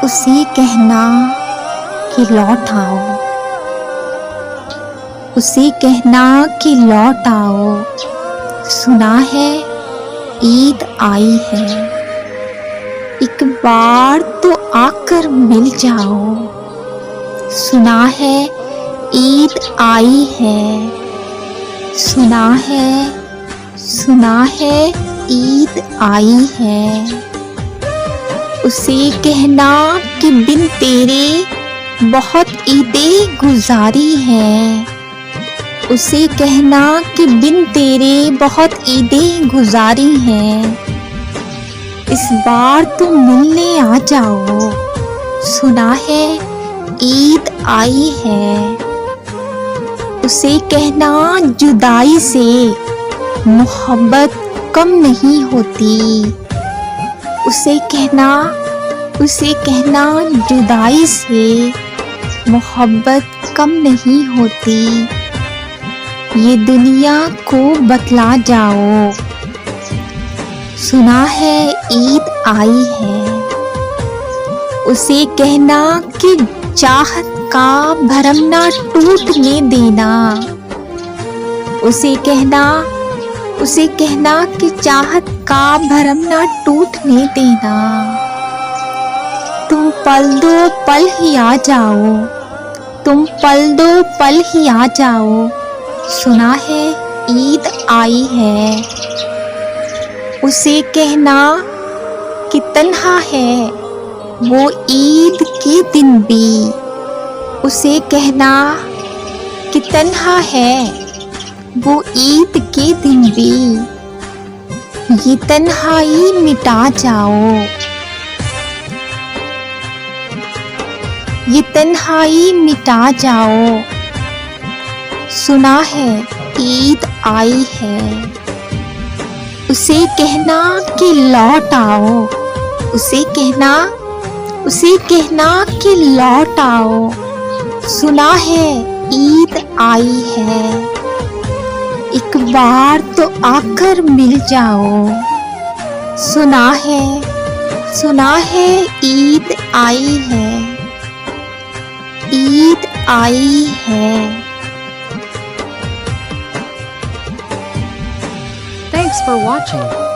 उसे कहना कि लौट आओ, उसे कहना कि लौट आओ। सुना है ईद आई है, एक बार तो आकर मिल जाओ। सुना है ईद आई है, सुना है ईद आई है। उसे कहना कि बिन तेरे बहुत ईदें गुजारी हैं। उसे कहना कि बिन तेरे बहुत ईदें गुजारी हैं। इस बार तो मिलने आ जाओ। सुना है ईद आई है। उसे कहना जुदाई से मोहब्बत कम नहीं होती। उसे कहना जुदाई से मोहब्बत कम नहीं होती। ये दुनिया को बतला जाओ। सुना है ईद आई है। उसे कहना कि चाहत का भरम ना टूटने देना। उसे कहना कि चाहत का भरम ना टूटने देना। तुम पल दो पल ही आ जाओ, तुम पल दो पल ही आ जाओ। सुना है ईद आई है। उसे कहना कि तन्हा है वो ईद के दिन भी। उसे कहना कि तन्हा है वो ईद के दिन भी। ये तन्हाई मिटा जाओ, ये तन्हाई मिटा जाओ। सुना है ईद आई है। उसे कहना कि लौट आओ। उसे कहना कि लौट आओ। सुना है ईद आई है, एक बार तो आकर मिल जाओ। सुना है ईद आई है, ईद आई है। Thanks for watching.